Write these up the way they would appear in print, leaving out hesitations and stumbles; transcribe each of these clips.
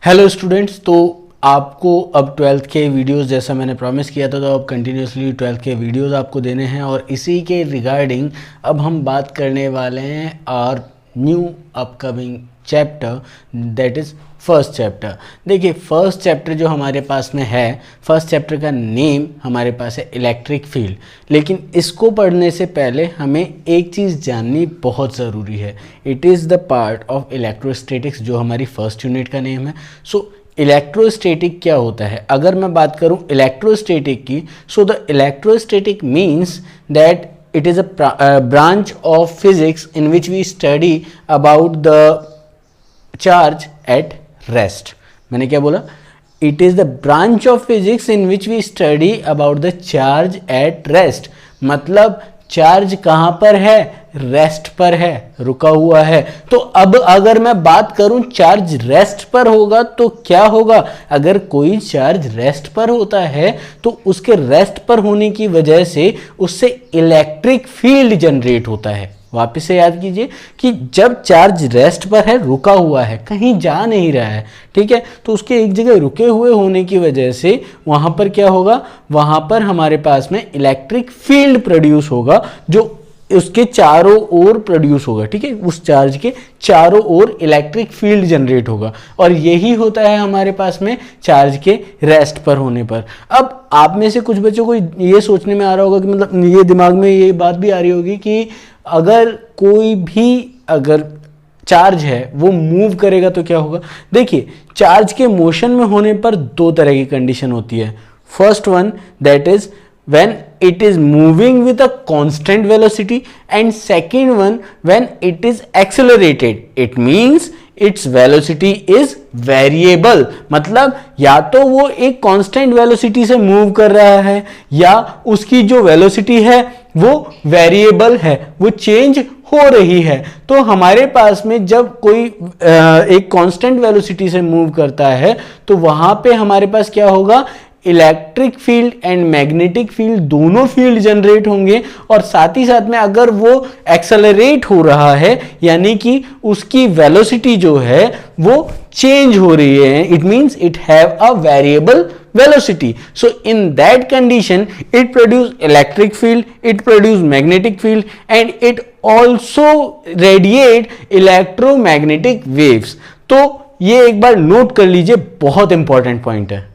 Hello students, तो आपको अब 12th के वीडियोस जैसा मैंने प्रॉमिस किया था, तो अब कंटिन्यूसली 12th के वीडियोस आपको देने हैं और इसी के रिगार्डिंग अब हम बात करने वाले हैं और new upcoming chapter that is first chapter. देखिए, फर्स्ट चैप्टर जो हमारे पास में है, फर्स्ट चैप्टर का नेम हमारे पास है इलेक्ट्रिक फील्ड। लेकिन इसको पढ़ने से पहले हमें एक चीज़ जाननी बहुत ज़रूरी है। It is the part of electrostatics, जो हमारी फर्स्ट यूनिट का नेम है। सो इलेक्ट्रोस्टैटिक क्या होता है? अगर मैं बात करूं इलेक्ट्रोस्टैटिक की, so the electrostatic means that it is a branch of physics in which we study about the charge at rest. मैंने क्या बोला? It is the branch of physics in which we study about the charge at rest. मतलब charge कहाँ पर है? Rest पर है, रुका हुआ है। तो अब अगर मैं बात करूं चार्ज रेस्ट पर होगा तो क्या होगा? अगर कोई चार्ज रेस्ट पर होता है तो उसके रेस्ट पर होने की वजह से उससे इलेक्ट्रिक फील्ड जनरेट होता है। वापस से याद कीजिए कि जब चार्ज रेस्ट पर है, रुका हुआ है, कहीं जा नहीं रहा है, ठीक है, तो उसके एक जगह रुके हुए होने की वजह से वहां पर क्या होगा? वहां पर हमारे पास में इलेक्ट्रिक फील्ड प्रोड्यूस होगा, जो उसके चारों ओर प्रोड्यूस होगा, ठीक है, उस चार्ज के चारों ओर इलेक्ट्रिक फील्ड जनरेट होगा। और यही होता है हमारे पास में चार्ज के रेस्ट पर होने पर। अब आप में से कुछ बच्चों को ये सोचने में आ रहा होगा कि मतलब ये दिमाग में ये बात भी आ रही होगी कि अगर कोई भी अगर चार्ज है वो मूव करेगा तो क्या होगा? देखिए, चार्ज के मोशन में होने पर दो तरह की कंडीशन होती है। First one that is when it is moving with a constant velocity, and second one when it is accelerated. It means its velocity is variable. मतलब या तो वो एक constant velocity से move कर रहा है या उसकी जो velocity है वो variable है, वो change हो रही है। तो हमारे पास में जब कोई एक constant velocity से move करता है तो वहां पे हमारे पास क्या होगा? Electric field and magnetic field दोनों फील्ड जनरेट होंगे। और साथ ही साथ में अगर वो एक्सेलरेट हो रहा है, यानी कि उसकी वेलोसिटी जो है वो चेंज हो रही है, it means it have a variable velocity. So in that condition it produce electric field, it produce magnetic field, and it also radiate electromagnetic waves. तो ये एक बार नोट कर लीजिए, बहुत इंपॉर्टेंट पॉइंट है।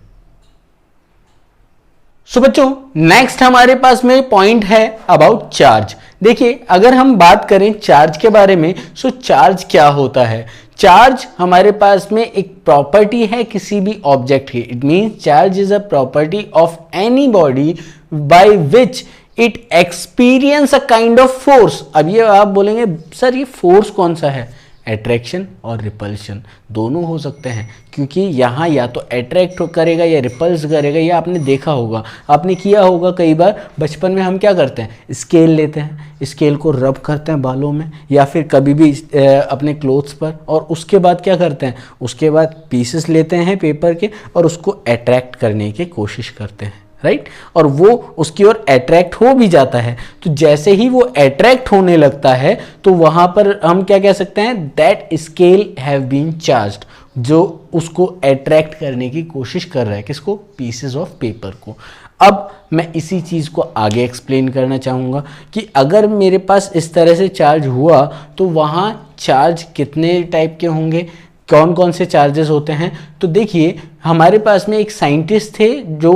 सो बच्चों, नेक्स्ट हमारे पास में पॉइंट है अबाउट चार्ज। देखिए, अगर हम बात करें चार्ज के बारे में, सो चार्ज क्या होता है? चार्ज हमारे पास में एक प्रॉपर्टी है किसी भी ऑब्जेक्ट की। It means charge is a property of any body by which it experience a kind of force. अब ये आप बोलेंगे सर ये फोर्स कौन सा है? अट्रैक्शन और रिपल्शन दोनों हो सकते हैं, क्योंकि यहाँ या तो अट्रैक्ट करेगा या रिपल्स करेगा। या आपने देखा होगा, आपने किया होगा कई बार, बचपन में हम क्या करते हैं? स्केल लेते हैं, स्केल को रब करते हैं बालों में या फिर कभी भी अपने क्लोथ्स पर, और उसके बाद क्या करते हैं? उसके बाद पीसेस लेते हैं पेपर के और उसको अट्रैक्ट करने की कोशिश करते हैं, राइट? और वो उसकी ओर अट्रैक्ट हो भी जाता है। तो जैसे ही वो अट्रैक्ट होने लगता है तो वहां पर हम क्या कह सकते हैं? That scale have been charged, जो उसको अट्रैक्ट करने की कोशिश कर रहा है। किसको? पीसेस ऑफ पेपर को। अब मैं इसी चीज को आगे एक्सप्लेन करना चाहूंगा कि अगर मेरे पास इस तरह से चार्ज हुआ तो वहां चार्ज कितने टाइप के होंगे, कौन कौन से चार्जेस होते हैं? तो देखिए, हमारे पास में एक साइंटिस्ट थे जो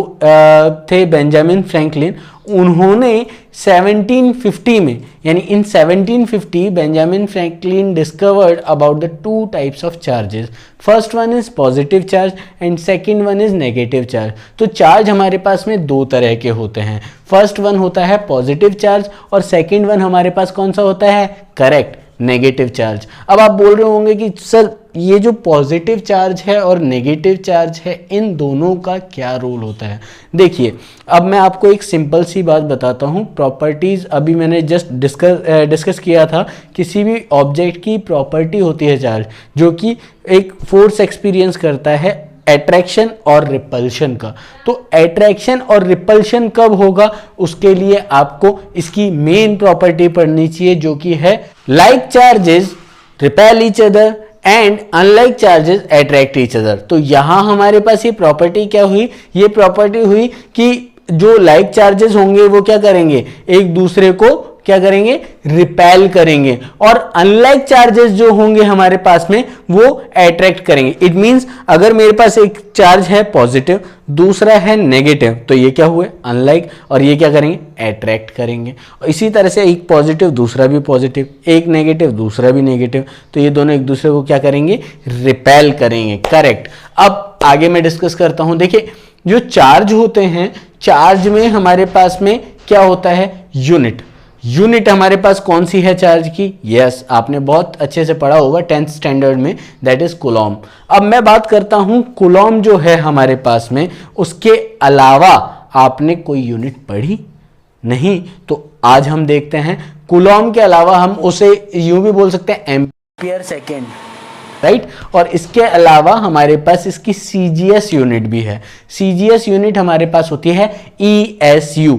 थे बेंजामिन फ्रैंकलिन। उन्होंने 1750 में, यानी इन 1750 Benjamin Franklin discovered about the two types of charges. First one is positive charge and second one is negative charge. तो चार्ज हमारे पास में दो तरह के होते हैं। फर्स्ट वन होता है पॉजिटिव चार्ज और सेकंड वन हमारे पास कौन सा होता है? Correct, negative charge. अब आप बोल रहे होंगे कि सर ये जो पॉजिटिव चार्ज है और नेगेटिव चार्ज है, इन दोनों का क्या रोल होता है? देखिए, अब मैं आपको एक सिंपल सी बात बताता हूँ। प्रॉपर्टीज अभी मैंने जस्ट डिस्कस किया था। किसी भी ऑब्जेक्ट की प्रॉपर्टी होती है चार्ज, जो कि एक फोर्स एक्सपीरियंस करता है अट्रैक्शन और रिपल्शन का। तो अट्रैक्शन और रिपल्शन कब होगा, उसके लिए आपको इसकी मेन प्रॉपर्टी पढ़नी चाहिए, जो कि है like charges repel each other and unlike charges attract each other. तो यहां हमारे पास ये प्रॉपर्टी क्या हुई, ये प्रॉपर्टी हुई कि जो लाइक चार्जेस होंगे वो क्या करेंगे, एक दूसरे को क्या करेंगे, रिपेल करेंगे, और अनलाइक चार्जेस जो होंगे हमारे पास में वो अट्रैक्ट करेंगे। इट मींस अगर मेरे पास एक चार्ज है पॉजिटिव, दूसरा है नेगेटिव, तो ये क्या हुए, अनलाइक, और ये क्या करेंगे, अट्रैक्ट करेंगे। और इसी तरह से एक पॉजिटिव दूसरा भी पॉजिटिव, एक नेगेटिव दूसरा भी नेगेटिव, तो ये दोनों एक दूसरे को क्या करेंगे, रिपेल करेंगे। करेक्ट। अब आगे मैं डिस्कस करता हूं। देखिए जो चार्ज होते हैं, चार्ज में हमारे पास में क्या होता है, यूनिट। यूनिट हमारे पास कौन सी है चार्ज की, यस आपने बहुत अच्छे से पढ़ा होगा 10th स्टैंडर्ड में, दैट इज कूलॉम। अब मैं बात करता हूं कूलॉम जो है हमारे पास में, उसके अलावा आपने कोई यूनिट पढ़ी नहीं, तो आज हम देखते हैं कूलॉम के अलावा हम उसे यूं भी बोल सकते हैं एम्पियर सेकेंड, राइट। और इसके अलावा हमारे पास इसकी सीजीएस यूनिट भी है। सीजीएस यूनिट हमारे पास होती है ESU,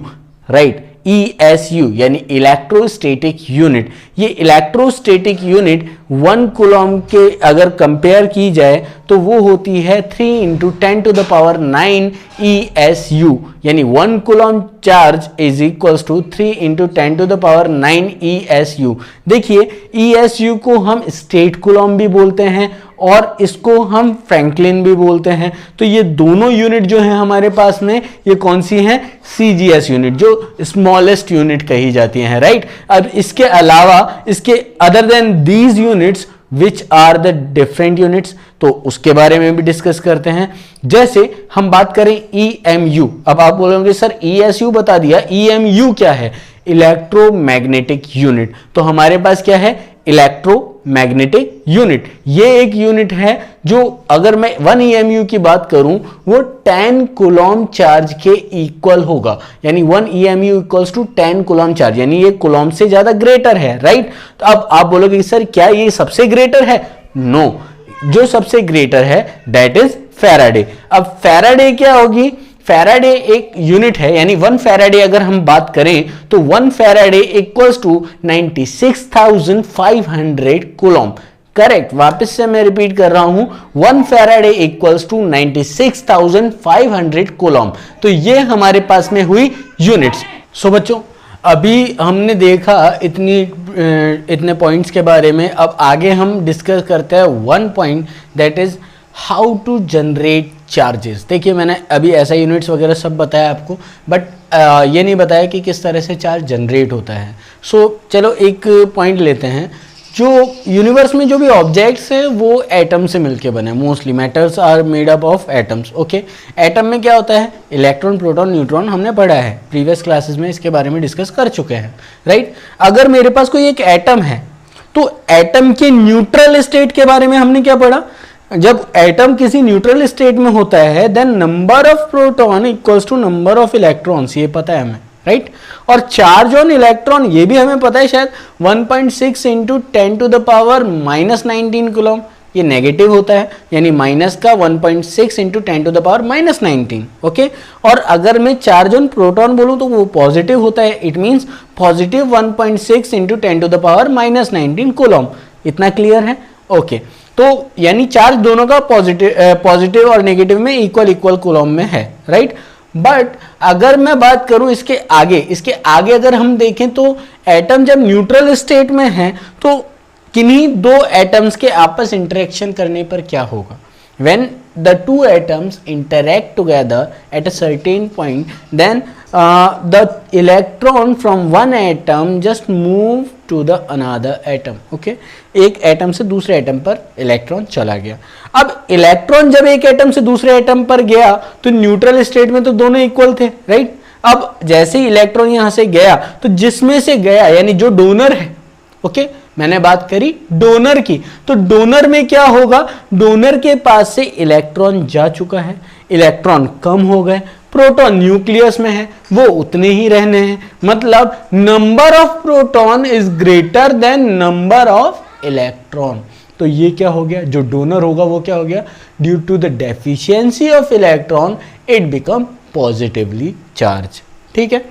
राइट। ESU यानी इलेक्ट्रोस्टैटिक यूनिट। ये इलेक्ट्रोस्टैटिक यूनिट 1 कूलॉम के अगर कंपेयर की जाए तो वो होती है 3 × 10⁹ ESU, यानी 1 coulomb charge is equals to 3 × 10⁹ ESU। देखिए ESU को हम स्टेट कूलॉम भी बोलते हैं और इसको हम फ्रैंकलिन भी बोलते हैं। तो ये दोनों यूनिट जो है हमारे पास में, ये कौन सी हैं, CGS यूनिट, जो स्मॉलेस्ट यूनिट कही जाती हैं, राइट। अब इसके अलावा, इसके other than these units which are the different units, तो उसके बारे में भी डिस्कस करते हैं। जैसे हम बात करें EMU। अब आप बोलोगे सर ESU बता दिया, EMU क्या है, इलेक्ट्रोमैग्नेटिक यूनिट। तो हमारे पास क्या है, इलेक्ट्रोमैग्नेटिक यूनिट। ये एक यूनिट है जो अगर मैं 1 EMU की बात करूं वो 10 कूलॉम चार्ज के इक्वल होगा, यानी 1 EMU equals to 10 coulomb charge, यानी ये कूलॉम से ज्यादा ग्रेटर है, राइट। तो अब आप बोलोगे सर क्या ये सबसे ग्रेटर है, नो, जो सबसे ग्रेटर है दैट इज फैराडे। अब फैराडे क्या होगी, फैराडे एक यूनिट है, यानी 1 फैराडे अगर हम बात करें तो 1 faraday equals to 96,500 coulomb. Correct, वापस से मैं रिपीट कर रहा हूं, 1 फैराडे इक्वल्स टू 96,500 कूलॉम। तो ये हमारे पास में हुई यूनिट्स। सो बच्चों अभी हमने देखा इतने पॉइंट्स के बारे में। अब आगे हम डिस्कस करते हैं 1 point, that is how to generate charges. देखिए मैंने अभी ऐसा यूनिट्स वगैरह सब बताया आपको, बट ये नहीं बताया कि किस तरह से चार्ज जनरेट होता है। सो चलो एक पॉइंट लेते हैं। जो यूनिवर्स में जो भी ऑब्जेक्ट्स हैं वो एटम से मिलके बने, mostly matters are made up of atoms. Okay, atom में क्या होता है, इलेक्ट्रॉन, प्रोटॉन, न्यूट्रॉन, हमने पढ़ा है प्रीवियस क्लासेस में, इसके बारे में डिस्कस कर चुके हैं, राइट। अगर मेरे पास कोई एक एटम है तो एटम के न्यूट्रल स्टेट के बारे में हमने क्या पढ़ा, जब एटम किसी न्यूट्रल स्टेट में होता है then number of proton equals to number of electrons, ये पता है हमें, राइट। और चार्ज ऑन इलेक्ट्रॉन ये भी हमें पता है शायद 1.6 × 10⁻⁻19 कूलॉम, ये नेगेटिव होता है, यानी माइनस का 1.6 × 10⁻⁻19। ओके, और अगर मैं चार्ज ऑन प्रोटॉन बोलूं तो वो पॉजिटिव होता है, इट मींस पॉजिटिव 1.6 × 10⁻⁻19 कूलॉम। इतना क्लियर है, ओके। तो यानी चार्ज दोनों का पॉजिटिव और नेगेटिव में इक्वल कूलॉम में है, राइट। बट अगर मैं बात करूं इसके आगे अगर हम देखें तो एटम जब न्यूट्रल स्टेट में है तो किन्हीं दो एटम्स के आपस इंटरेक्शन करने पर क्या होगा, when the two atoms interact together at a certain point then the electron from one atom just move to the another atom. okay, एक एटम से दूसरे एटम पर इलेक्ट्रॉन चला गया। अब इलेक्ट्रॉन जब एक एटम से दूसरे एटम पर गया तो न्यूट्रल स्टेट में तो दोनों इक्वल थे, राइट। अब जैसे ही इलेक्ट्रॉन यहां से गया तो जिसमें से गया यानी जो डोनर है, ओके, मैंने बात करी डोनर की, तो डोनर में क्या होगा, डोनर के पास से इलेक्ट्रॉन जा चुका है, इलेक्ट्रॉन कम हो गए, प्रोटॉन न्यूक्लियस में है वो उतने ही रहने हैं, मतलब number of proton is greater than number of electron. तो ये क्या हो गया, जो डोनर होगा वो क्या हो गया, due to the deficiency of electron it become positively charge. ठीक है,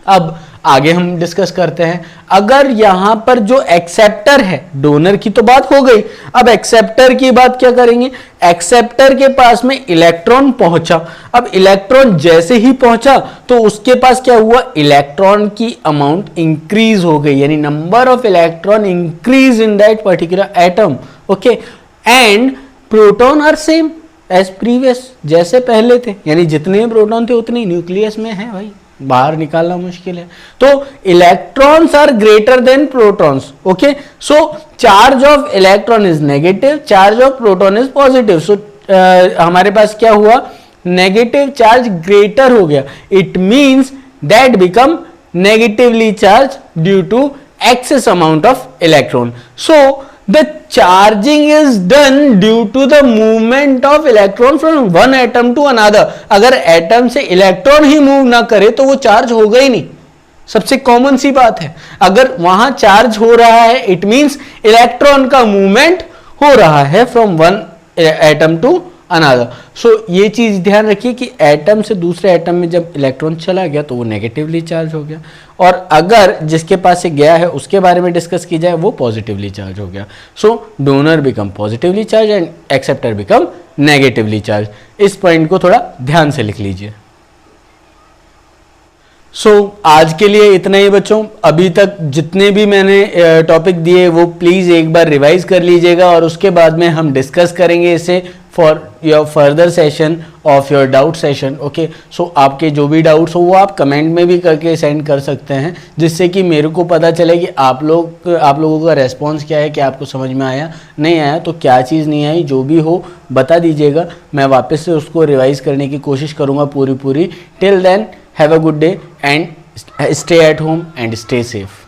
अब आगे हम डिस्कस करते हैं। अगर यहां पर जो एक्सेप्टर है, डोनर की तो बात हो गई, अब एक्सेप्टर की बात क्या करेंगे। एक्सेप्टर के पास में इलेक्ट्रॉन पहुंचा, अब इलेक्ट्रॉन जैसे ही पहुंचा तो उसके पास क्या हुआ, इलेक्ट्रॉन की अमाउंट इंक्रीज हो गई, यानी number of electron increase in that particular atom. Okay, and proton are same as previous, जैसे पहले थे, यानी जितने प्रोटॉन थे उतने न्यूक्लियस में है भाई, बाहर निकालना मुश्किल है। तो electrons are greater than protons. Okay, so charge of electron is negative, charge of proton is positive. So हमारे पास क्या हुआ, नेगेटिव चार्ज ग्रेटर हो गया, it means that become negatively charged due to excess amount of electron. So the charging is done due to the movement of electron from one atom to another. अगर atom से electron ही move ना करे तो वो charge होगा ही नहीं, सबसे common सी बात है। अगर वहां चार्ज हो रहा है इट मींस इलेक्ट्रॉन का मूवमेंट हो रहा है from one atom to another. So ये चीज ध्यान रखिए कि एटम से दूसरे एटम में जब इलेक्ट्रॉन चला गया तो वो नेगेटिवली चार्ज हो गया, और अगर जिसके पास से गया है उसके बारे में डिस्कस की जाए वो पॉजिटिवली चार्ज हो गया। So donor become positively charged and acceptor become negatively charged. इस पॉइंट को थोड़ा ध्यान से लिख लीजिए। आज के लिए इतना ही बच्चों। अभी तक जितने भी मैंने टॉपिक दिए वो प्लीज एक बार रिवाइज कर लीजिएगा, और उसके बाद में हम डिस्कस करेंगे इसे for your further session of your doubt session. Okay, so आपके जो भी डाउट्स हो वो आप कमेंट में भी करके सेंड कर सकते हैं, जिससे कि मेरे को पता चले कि आप लोगों का रेस्पॉन्स क्या है, कि आपको समझ में आया नहीं आया, तो क्या चीज़ नहीं आई, जो भी हो बता दीजिएगा। मैं वापस से उसको रिवाइज करने की कोशिश करूँगा पूरी। Till then, have a good day and stay at home and stay safe.